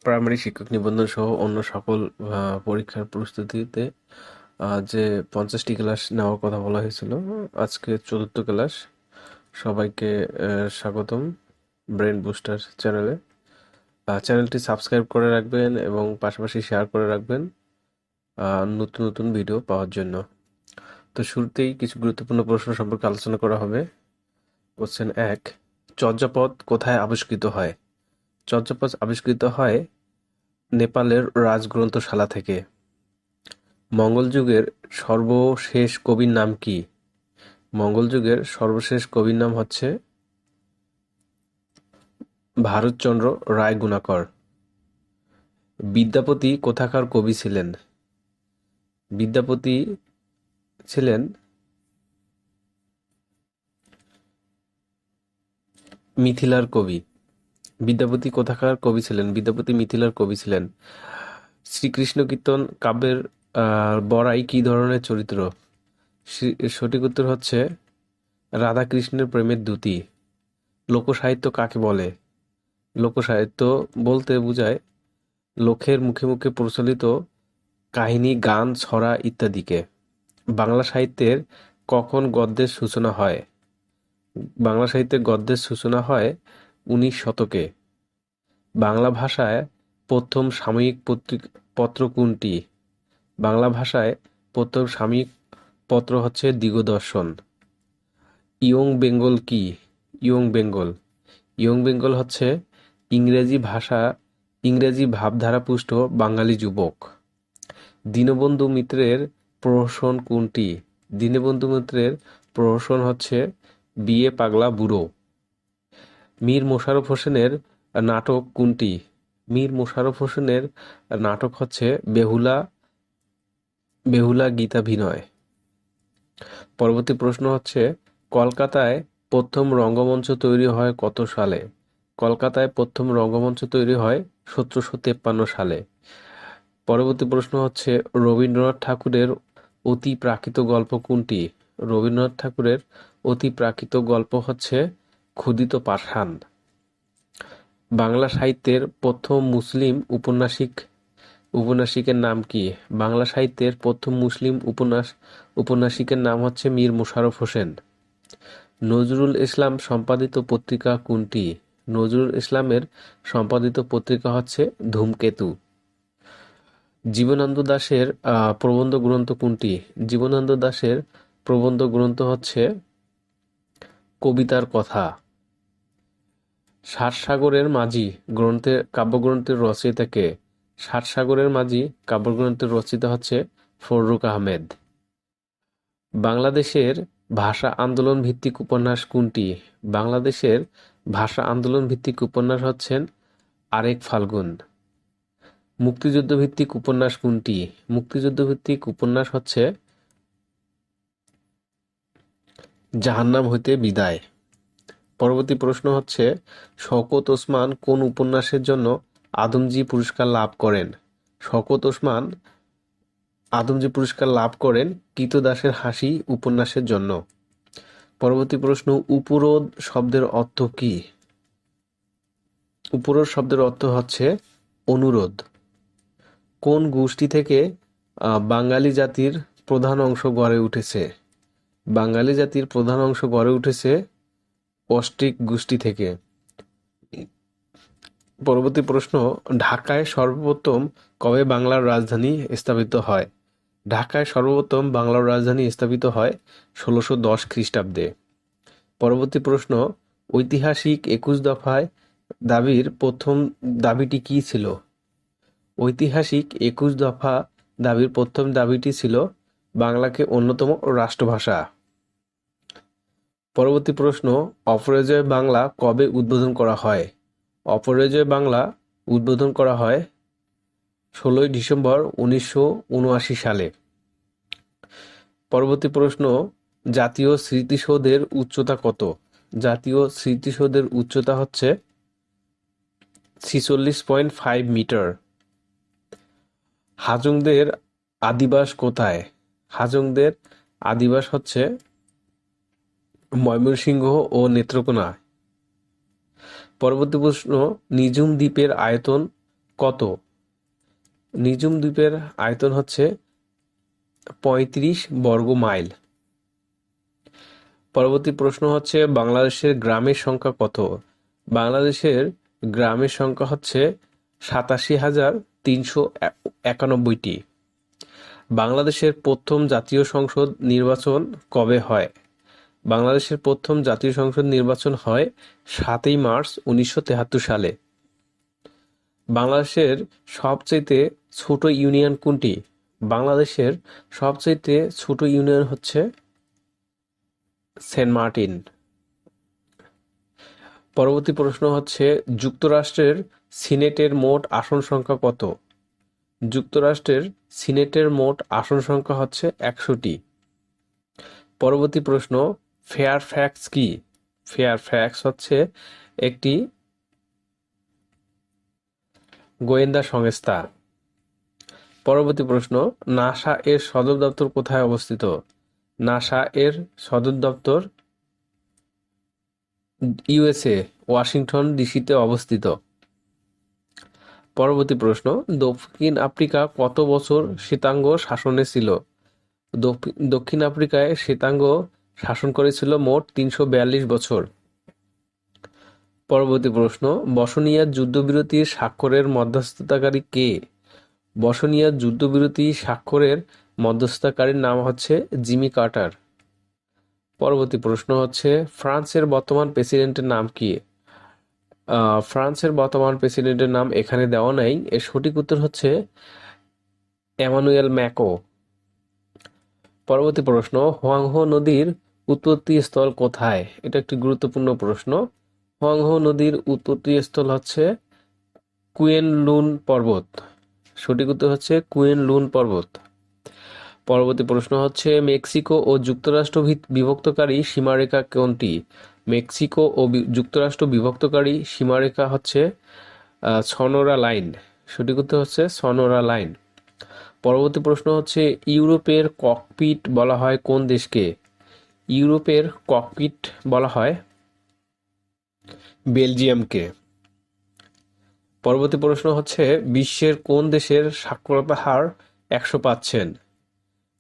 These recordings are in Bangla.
প্রাইমারি শিক্ষক নিবন্ধন সহ অন্য সকল পরীক্ষার প্রস্তুতিতে যে 50টি ক্লাস নেওয়ার কথা বলা হয়েছিল, আজকে 4র্থ ক্লাস। সবাইকে স্বাগতম ব্রেন বুস্টার চ্যানেলে। চ্যানেলটি সাবস্ক্রাইব করে রাখবেন এবং পাশাপাশি শেয়ার করে রাখবেন নতুন নতুন ভিডিও পাওয়ার জন্য। তো শুরুতেই কিছু গুরুত্বপূর্ণ প্রশ্ন সম্পর্কে আলোচনা করা হবে। কোশ্চেন 1, চর্যাপদ কোথায় আবিষ্কৃত হয়? চর্যাপদ আবিষ্কৃত হয় নেপালের রাজগ্রন্থশালা থেকে। মঙ্গল যুগের সর্বশেষ কবির নাম কি? মঙ্গল যুগের সর্বশেষ কবির নাম হচ্ছে ভারতচন্দ্র রায়গুণাকর। বিদ্যাপতি কোথাকার কবি ছিলেন? বিদ্যাপতি ছিলেন মিথিলার কবি। বিদ্যাপতি কোথাকার কবি ছিলেন? বিদ্যাপতি মিথিলার কবি ছিলেন। শ্রীকৃষ্ণ কীর্তন কাব্যের বড়াই কি ধরনের চরিত্র? সঠিক উত্তর হচ্ছে রাধা কৃষ্ণের প্রেমের দ্যুতি। লোকসাহিত্য কাকে বলে? লোকসাহিত্য বলতে বোঝায় লোকের মুখে মুখে প্রচলিত কাহিনী, গান, ছড়া ইত্যাদিকে। বাংলা সাহিত্যের কখন গদ্যের সূচনা হয়? বাংলা সাহিত্যের গদ্যের সূচনা হয় 19 শতকে। বাংলা ভাষায় প্রথম সাময়িক পত্র কোনটি? বাংলা ভাষায় প্রথম সাময়িক পত্র হচ্ছে দিগদর্শন। ইয়ং বেঙ্গল কি? ইয়ং বেঙ্গল ইয়ং বেঙ্গল হচ্ছে ইংরেজি ভাবধারাপুষ্ট বাঙালি যুবক। দীনবন্ধু মিত্রের প্রহসন কোনটি? দীনবন্ধু মিত্রের প্রহসন হচ্ছে বিয়ে পাগলা বুড়ো। মীর মোশাররফ হোসেনের নাটক কোনটি? মীর মোশাররফ হোসেনের নাটক হচ্ছে বেহুলা গীতাভিনয়। পরবর্তী প্রশ্ন হচ্ছে কলকাতায় প্রথম রঙ্গমঞ্চ তৈরি হয় কত সালে? কলকাতায় প্রথম রঙ্গমঞ্চ তৈরি হয় 1753 সালে। পরবর্তী প্রশ্ন হচ্ছে রবীন্দ্রনাথ ঠাকুরের অতি প্রাকৃত গল্প কোনটি? রবীন্দ্রনাথ ঠাকুরের অতি প্রাকৃত গল্প হচ্ছে ক্ষুধিত পাষাণ। বাংলা সাহিত্যের প্রথম মুসলিম উপন্যাসিকের নাম কি? বাংলা সাহিত্যের প্রথম মুসলিম উপন্যাসিকের নাম হচ্ছে মীর মোশাররফ হোসেন। নজরুল ইসলাম সম্পাদিত পত্রিকা কোনটি? নজরুল ইসলামের সম্পাদিত পত্রিকা হচ্ছে ধূমকেতু। জীবনানন্দ দাশের প্রবন্ধ গ্রন্থ কোনটি? জীবনানন্দ দাশের প্রবন্ধ গ্রন্থ হচ্ছে কবিতার কথা। ষাটসাগরের মাঝি কাব্যগ্রন্থের রচয়িতা কে? ষাটসাগরের মাঝি কাব্যগ্রন্থের রচয়িতা হচ্ছে ফররুখ আহমেদ। বাংলাদেশের ভাষা আন্দোলন ভিত্তিক উপন্যাস কোনটি? বাংলাদেশের ভাষা আন্দোলন ভিত্তিক উপন্যাস হচ্ছেন আরেক ফাল্গুন। মুক্তিযুদ্ধ ভিত্তিক উপন্যাস কোনটি? মুক্তিযুদ্ধ ভিত্তিক উপন্যাস হচ্ছে জাহান্নাম হইতে বিদায়। পরবর্তী প্রশ্ন হচ্ছে শওকত ওসমান কোন উপন্যাসের জন্য আদমজী পুরস্কার লাভ করেন? শওকত ওসমান আদমজী পুরস্কার লাভ করেন কৃতদাসের হাসি উপন্যাসের জন্য। পরবর্তী প্রশ্ন উপরোধ শব্দের অর্থ কি? উপরোধ শব্দের অর্থ হচ্ছে অনুরোধ। কোন গোষ্ঠী থেকে বাঙালি জাতির প্রধান অংশ গড়ে উঠেছে? বাঙালি জাতির প্রধান অংশ গড়ে উঠেছে অস্ট্রিক গোষ্ঠী থেকে। পরবর্তী প্রশ্ন ঢাকায় সর্বপ্রথম কবে বাংলার রাজধানী স্থাপিত হয়? ঢাকায় সর্বপ্রথম বাংলার রাজধানী স্থাপিত হয় 1610 খ্রিস্টাব্দে। পরবর্তী প্রশ্ন ঐতিহাসিক 21 দফায় দাবির প্রথম দাবিটি কি ছিল? ঐতিহাসিক 21 দফা দাবির প্রথম দাবিটি ছিল বাংলাকে অন্যতম রাষ্ট্রভাষা। পরবর্তী প্রশ্ন অপরাজেয় বাংলা কবে উদ্বোধন করা হয়? অপরাজেয় বাংলা উদ্বোধন করা হয় 16 ডিসেম্বর 1979 সালে। পরবর্তী প্রশ্ন জাতীয় স্মৃতিসৌধের উচ্চতা কত? জাতীয় স্মৃতিসৌধের উচ্চতা হচ্ছে 46.5 মিটার। হাজংদের আদিবাস কোথায়? হাজংদের আদিবাস হচ্ছে ময়মনসিংহ ও নেত্রকোনা। পরবর্তী প্রশ্ন নিঝুম দ্বীপের আয়তন কত? নিঝুম দ্বীপের আয়তন হচ্ছে ৩৫ বর্গ মাইল। পরবর্তী প্রশ্ন হচ্ছে বাংলাদেশের গ্রামের সংখ্যা কত? বাংলাদেশের গ্রামের সংখ্যা হচ্ছে ৮৭,৩৯১টি। বাংলাদেশের প্রথম জাতীয় সংসদ নির্বাচন কবে হয়? বাংলাদেশের প্রথম জাতীয় সংসদ নির্বাচন হয় ৭ই মার্চ ১৯৭৩ সালে। বাংলাদেশের সবচেয়ে ছোট ইউনিয়ন কোনটি? বাংলাদেশের সবচেয়ে ছোট ইউনিয়ন হচ্ছে সেন্ট মার্টিন। পরবর্তী প্রশ্ন হচ্ছে যুক্তরাষ্ট্রের সিনেটের মোট আসন সংখ্যা কত? যুক্তরাষ্ট্রের সিনেটের মোট আসন সংখ্যা হচ্ছে ১০০টি। পরবর্তী প্রশ্ন ফেয়ারফ্যাক্স কি? ফেয়ারফ্যাক্স হচ্ছে একটি গোয়েন্দা সংস্থা। পরবর্তী প্রশ্ন নাসা এর সদর দপ্তর কোথায় অবস্থিত? নাসা এর সদর দপ্তর ইউএসএ ওয়াশিংটন ডিসিতে অবস্থিত। পরবর্তী প্রশ্ন দক্ষিণ আফ্রিকা কত বছর শ্বেতাঙ্গ শাসনে ছিল? দক্ষিণ আফ্রিকায় শ্বেতাঙ্গ শাসন করেছিল মোট ৩৪২ বছর। পরবর্তী প্রশ্ন বসনিয়ার যুদ্ধবিরতির স্বাক্ষরের মধ্যস্থতাকারী কে? বসনিয়ার যুদ্ধবিরতি স্বাক্ষরের মধ্যস্থতাকারীর নাম হচ্ছে জিমি কার্টার। পরবর্তী প্রশ্ন হচ্ছে ফ্রান্সের বর্তমান প্রেসিডেন্টের নাম কি? ফ্রান্সের বর্তমান প্রেসিডেন্টের নাম এখানে দেওয়া নাই, এর সঠিক উত্তর হচ্ছে এমানুয়েল ম্যাকো। পরবর্তী প্রশ্ন হোয়াংহো নদীর উৎপত্তি স্থল কোথায়? এটা একটি গুরুত্বপূর্ণ প্রশ্ন। হোয়াংহো নদীর উৎপত্তি স্থল হচ্ছে কুয়েন লুন পর্বত। সঠিক উত্তর হচ্ছে কুয়েন লুন পর্বত। পরবর্তী প্রশ্ন হচ্ছে মেক্সিকো ও যুক্তরাষ্ট্র বিভক্তকারী সীমারেখা কোনটি? মেক্সিকো ও যুক্তরাষ্ট্র বিভক্তকারী সীমারেখা হচ্ছে সনোরা লাইন। সঠিক উত্তর হচ্ছে সনোরা লাইন। পরবর্তী প্রশ্ন হচ্ছে ইউরোপের ককপিট বলা হয় কোন দেশকে? ইউরোপের ককপিট বলা হয় বেলজিয়ামকে। পরবর্তী প্রশ্ন হচ্ছে বিশ্বের কোন দেশের সাক্ষরতা হার ১০০ পাচ্ছেন?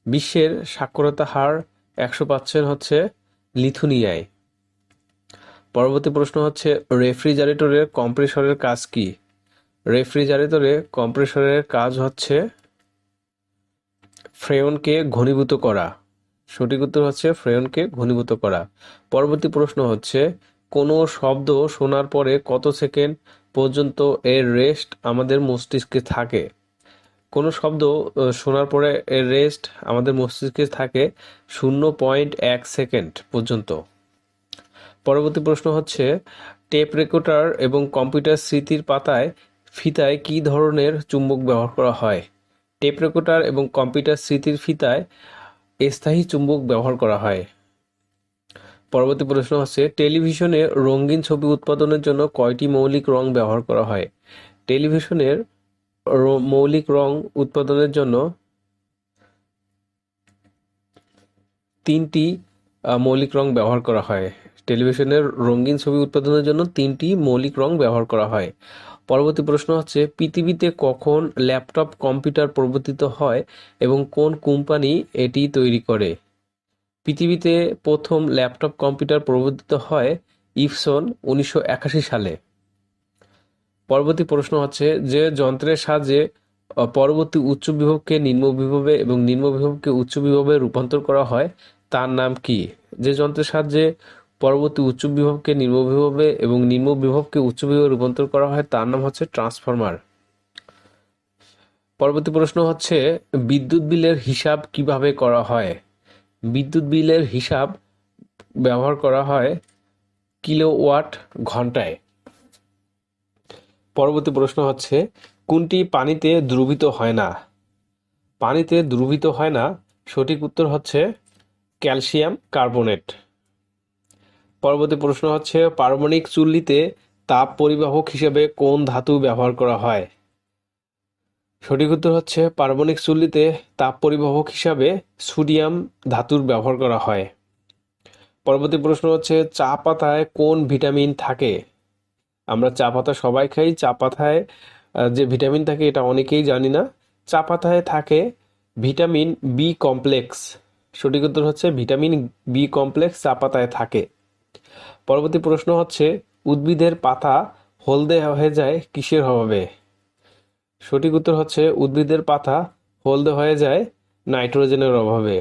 বিশ্বের সাক্ষরতা হার ১০০ পাচ্ছেন হচ্ছে লিথুনিয়ায়। পরবর্তী প্রশ্ন হচ্ছে রেফ্রিজারেটরের কম্প্রেসরের কাজ কি? রেফ্রিজারেটরে কম্প্রেসরের কাজ হচ্ছে ফ্রেয়নকে ঘনীভূত করা। সঠিক উত্তর হচ্ছে ফ্রেয়নকে ঘনীভূত করা। পরবর্তী প্রশ্ন হচ্ছে কোনো শব্দ শোনার পরে কত সেকেন্ড পর্যন্ত এর রেস্ট আমাদের মস্তিষ্কে থাকে? কোনো শব্দ শোনার পরে এর রেস্ট আমাদের মস্তিষ্কে থাকে ০.১ সেকেন্ড পর্যন্ত। পরবর্তী প্রশ্ন হচ্ছে টেপ রেকর্ডার এবং কম্পিউটার স্মৃতির ফিতায় কী ধরনের চুম্বক ব্যবহার করা হয়? টেপ রেকর্ডার এবং কম্পিউটার স্মৃতির ফিতায় স্থায়ী চুম্বক ব্যবহার করা হয়। পরবর্তী প্রশ্ন হচ্ছে টেলিভিশনে রঙিন ছবি উৎপাদনের জন্য কয়টি মৌলিক রং ব্যবহার করা হয়? টেলিভিশনের মৌলিক রং উৎপাদনের জন্য ৩টি মৌলিক রং ব্যবহার করা হয়। টেলিভিশনের রঙিন ছবি উৎপাদনের জন্য ৩টি মৌলিক রং ব্যবহার করা হয়। পরবর্তী প্রশ্ন হচ্ছে পৃথিবীতে কখন ল্যাপটপ কম্পিউটার প্রবর্তিত হয় এবং কোন কোম্পানি এটি তৈরি করে? পৃথিবীতে প্রথম ল্যাপটপ কম্পিউটার প্রবর্তিত হয় ইপসন ১৯৮১ সালে। পরবর্তী প্রশ্ন হচ্ছে যে যন্ত্রের সাহায্যে পরবর্তী উচ্চ বিভবকে নিম্ন বিভবে এবং নিম্ন বিভবকে উচ্চ বিভবে রূপান্তর করা হয় তার নাম কি? যে যন্ত্রের সাহায্যে পরবর্তী উচ্চ বিভবকে নিম্ন বিভবে এবং নিম্ন বিভবকে উচ্চ বিভবে রূপান্তর করা হয় তার নাম হচ্ছে ট্রান্সফরমার। পরবর্তী প্রশ্ন হচ্ছে বিদ্যুৎ বিলের হিসাব কিভাবে করা হয়? বিদ্যুৎ বিলের হিসাব ব্যবহার করা হয় কিলোওয়াট ঘন্টায়। পরবর্তী প্রশ্ন হচ্ছে কোনটি পানিতে দ্রবীভূত হয় না? পানিতে দ্রবীভূত হয় না, সঠিক উত্তর হচ্ছে ক্যালসিয়াম কার্বনেট। পরবর্তী প্রশ্ন হচ্ছে পারমাণবিক চুল্লিতে তাপ পরিবাহক হিসেবে কোন ধাতু ব্যবহার করা হয়? সঠিক উত্তর হচ্ছে পারমাণবিক চুল্লিতে তাপ পরিবাহক হিসাবে সোডিয়াম ধাতুর ব্যবহার করা হয়। পরবর্তী প্রশ্ন হচ্ছে চা পাতায় কোন ভিটামিন থাকে? আমরা চা পাতা সবাই খাই, চা পাতায় যে ভিটামিন থাকে এটা অনেকেই জানি না। চা পাতায় থাকে ভিটামিন বি কমপ্লেক্স। সঠিক উত্তর হচ্ছে ভিটামিন বি কমপ্লেক্স চা পাতায় থাকে। পরবর্তী প্রশ্ন হচ্ছে উদ্ভিদের পাতা হলদে হয়ে যায় কিসের অভাবে? সঠিক উত্তর হচ্ছে উদ্ভিদের পাতা হলদে হয়ে যায় নাইট্রোজেনের অভাবে।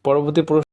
পরবর্তী প্রশ্ন